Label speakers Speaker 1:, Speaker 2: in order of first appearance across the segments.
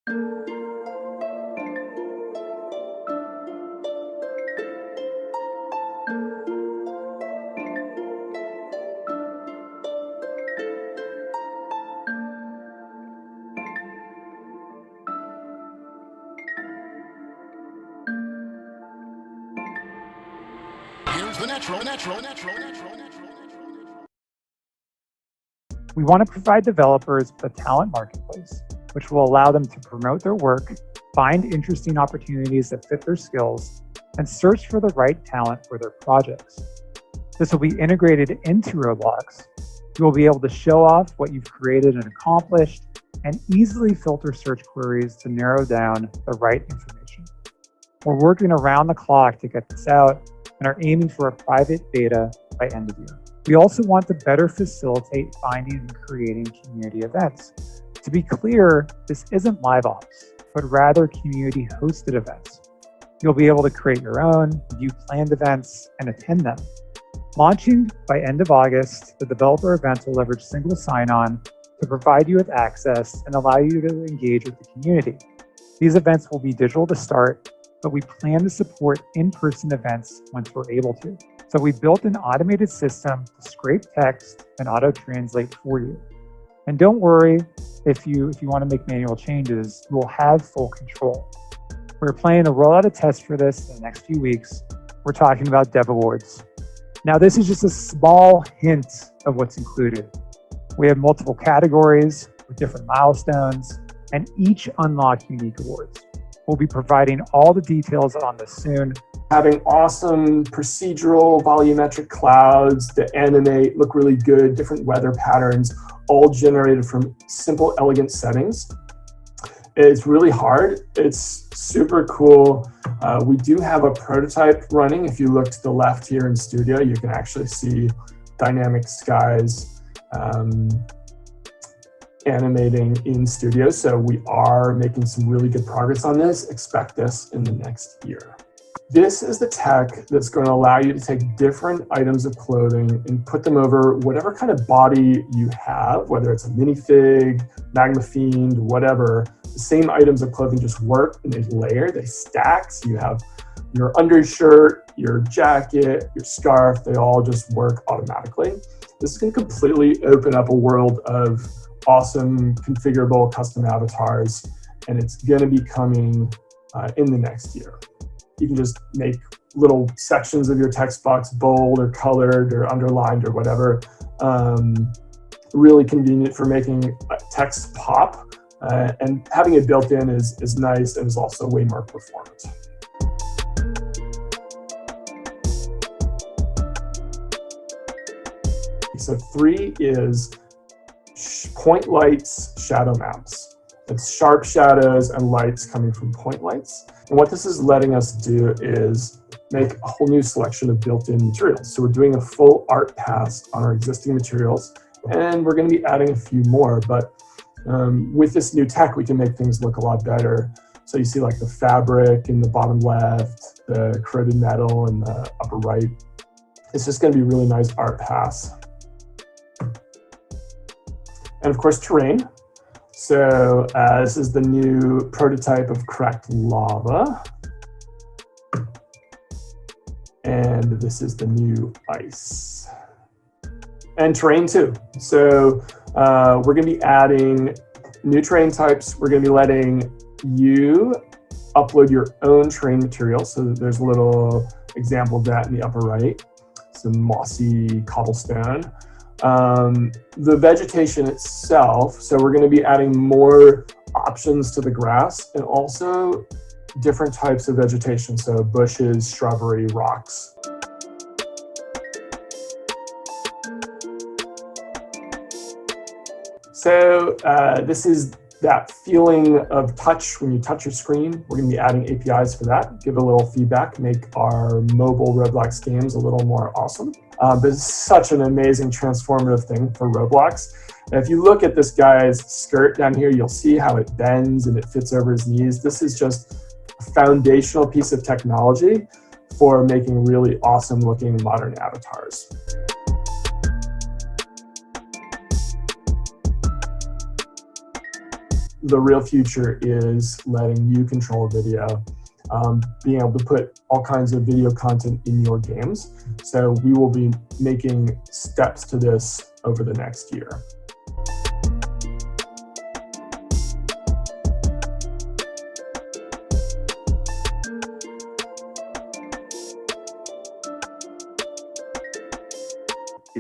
Speaker 1: We want to provide developers a talent marketplace, which will allow them to promote their work, find interesting opportunities that fit their skills, and search for the right talent for their projects. This will be integrated into Roblox. You will be able to show off what you've created and accomplished, and easily filter search queries to narrow down the right information. We're working around the clock to get this out and are aiming for a private beta by end of year. We also want to better facilitate finding and creating community events. To be clear, this isn't live ops, but rather community hosted events. You'll be able to create your own, view planned events, and attend them. Launching by end of August, the developer event will leverage single sign-on to provide you with access and allow you to engage with the community. These events will be digital to start, but we plan to support in-person events once we're able to. So we built an automated system to scrape text and auto-translate for you. And don't worry if you want to make manual changes, you will have full control. We're planning to roll out a test for this in the next few weeks. We're talking about Dev Awards. Now, this is just a small hint of what's included. We have multiple categories with different milestones, and each unlock unique awards. We'll be providing all the details on this soon.
Speaker 2: Having awesome procedural volumetric clouds that animate, look really good, different weather patterns, all generated from simple, elegant settings. It's really hard. It's super cool. We do have a prototype running. If you look to the left here in Studio, you can actually see dynamic skies animating in Studio. So we are making some really good progress on this. Expect this in the next year. This is the tech that's going to allow you to take different items of clothing and put them over whatever kind of body you have, whether it's a minifig, magma fiend, whatever. The same items of clothing just work and they layer, they stack. So you have your undershirt, your jacket, your scarf, they all just work automatically. This is going to completely open up a world of awesome configurable custom avatars, and it's going to be coming in the next year. You can just make little sections of your text box bold or colored or underlined or whatever. Really convenient for making text pop, and having it built in is nice and is also way more performant. So 3 is point lights, shadow maps. It's sharp shadows and lights coming from point lights. And what this is letting us do is make a whole new selection of built-in materials. So we're doing a full art pass on our existing materials, and we're going to be adding a few more. But with this new tech, we can make things look a lot better. So you see like the fabric in the bottom left, the corroded metal in the upper right. It's just going to be a really nice art pass. And of course, terrain. So this is the new prototype of cracked lava. And this is the new ice. And terrain too. So we're going to be adding new terrain types. We're going to be letting you upload your own terrain material. So there's a little example of that in the upper right. Some mossy cobblestone. The vegetation itself, so we're going to be adding more options to the grass and also different types of vegetation, so bushes, shrubbery, rocks. So this is that feeling of touch when you touch your screen. We're going to be adding APIs for that, give a little feedback, make our mobile Roblox games a little more awesome. But it's such an amazing transformative thing for Roblox. And if you look at this guy's skirt down here, you'll see how it bends and it fits over his knees. This is just a foundational piece of technology for making really awesome looking modern avatars. the real future is letting you control video, being able to put all kinds of video content in your games. So we will be making steps to this over the next year.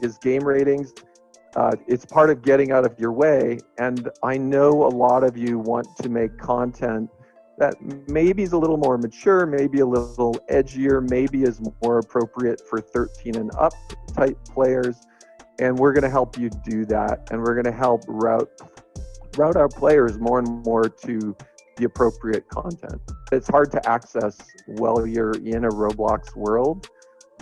Speaker 3: Is game ratings. It's part of getting out of your way, and I know a lot of you want to make content that maybe is a little more mature, maybe a little edgier, maybe is more appropriate for 13 and up type players, and we're going to help you do that, and we're going to help route our players more and more to the appropriate content. It's hard to access while you're in a Roblox world.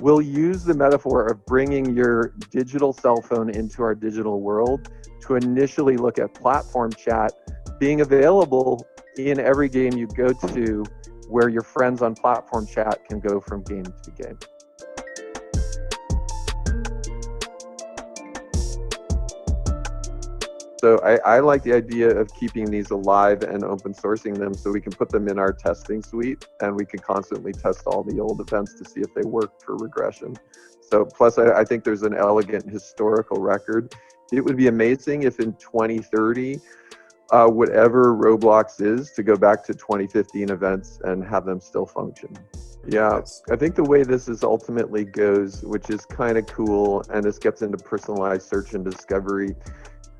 Speaker 3: We'll use the metaphor of bringing your digital cell phone into our digital world to initially look at platform chat being available in every game you go to, where your friends on platform chat can go from game to game. So I like the idea of keeping these alive and open sourcing them so we can put them in our testing suite, and we can constantly test all the old events to see if they work for regression. So plus I think there's an elegant historical record. It would be amazing if in 2030, whatever Roblox is, to go back to 2015 events and have them still function. Yeah, I think the way this is ultimately goes, which is kind of cool, and this gets into personalized search and discovery,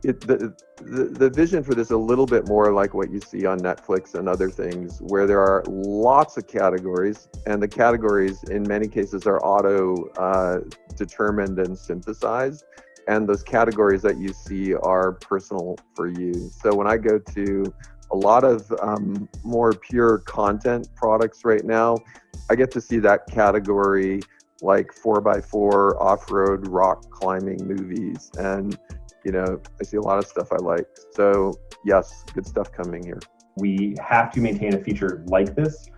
Speaker 3: the vision for this is a little bit more like what you see on Netflix and other things, where there are lots of categories, and the categories in many cases are auto determined and synthesized, and those categories that you see are personal for you. So when I go to a lot of more pure content products right now, I get to see that category like 4x4 off-road rock climbing movies, and I see a lot of stuff I like. So yes, good stuff coming here.
Speaker 4: We have to maintain a feature like this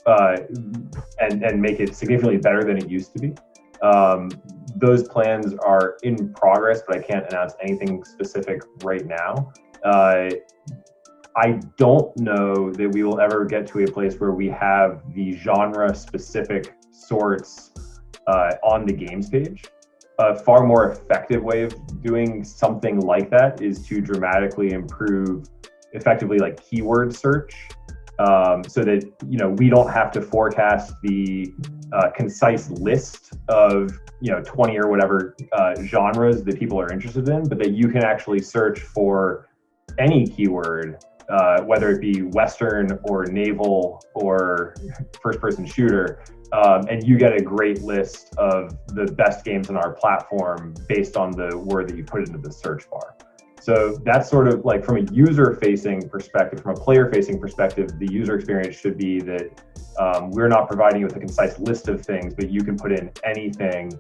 Speaker 4: and make it significantly better than it used to be. Those plans are in progress, but I can't announce anything specific right now. I don't know that we will ever get to a place where we have the genre-specific sorts on the games page. A far more effective way of doing something like that is to dramatically improve effectively like keyword search, so that we don't have to forecast the concise list of 20 or whatever genres that people are interested in, but that you can actually search for any keyword, whether it be Western or naval or first-person shooter, and you get a great list of the best games on our platform based on the word that you put into the search bar. So that's sort of like, from a user-facing perspective, from a player-facing perspective, the user experience should be that we're not providing you with a concise list of things, but you can put in anything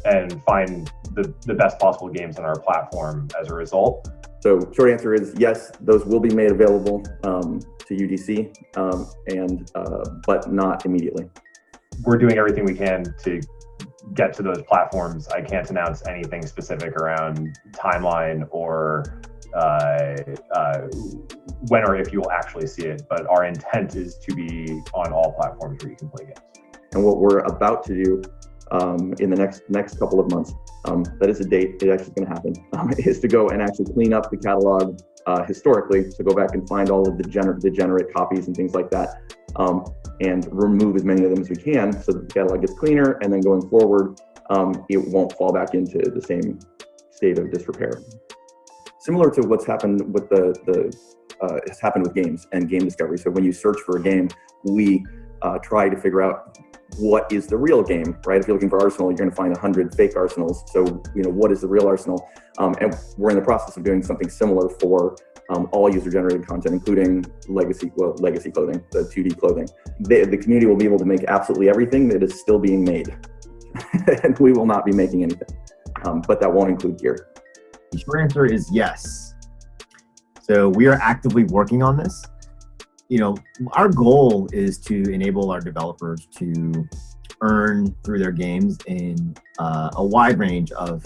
Speaker 4: and find the best possible games on our platform as a result.
Speaker 5: So short answer is yes, those will be made available to UDC, but not immediately.
Speaker 4: We're doing everything we can to get to those platforms. I can't announce anything specific around timeline or when or if you will actually see it, but our intent is to be on all platforms where you can play games.
Speaker 5: And what we're about to do in the next couple of months, that is a date, it actually going to happen, is to go and actually clean up the catalog historically, to go back and find all of the degenerate copies and things like that, and remove as many of them as we can so that the catalog gets cleaner, and then going forward, it won't fall back into the same state of disrepair. Similar to what's happened with has happened with games and game discovery. So when you search for a game, we try to figure out what is the real game, right? If you're looking for Arsenal, you're going to find 100 fake Arsenals. So, what is the real Arsenal? And we're in the process of doing something similar for all user-generated content, including legacy clothing, the 2D clothing. The community will be able to make absolutely everything that is still being made, and we will not be making anything. But that won't include gear.
Speaker 6: The short answer is yes. So we are actively working on this. Our goal is to enable our developers to earn through their games in a wide range of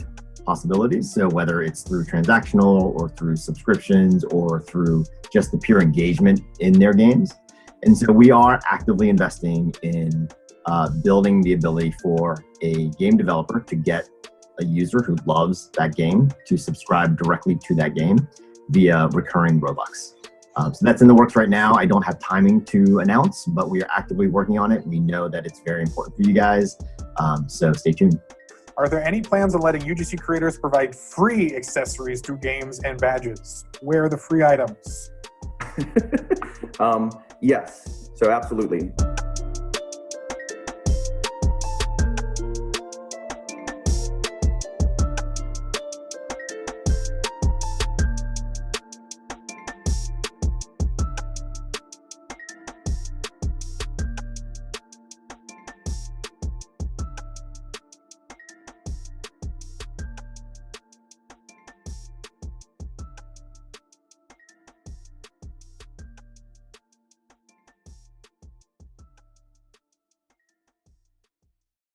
Speaker 6: possibilities. So whether it's through transactional or through subscriptions or through just the pure engagement in their games. And so we are actively investing in building the ability for a game developer to get a user who loves that game to subscribe directly to that game via recurring Robux. So that's in the works right now. I don't have timing to announce, but we are actively working on it. We know that it's very important for you guys, so stay tuned.
Speaker 7: Are there any plans on letting UGC creators provide free accessories to games and badges? Where are the free items?
Speaker 5: Yes, so absolutely.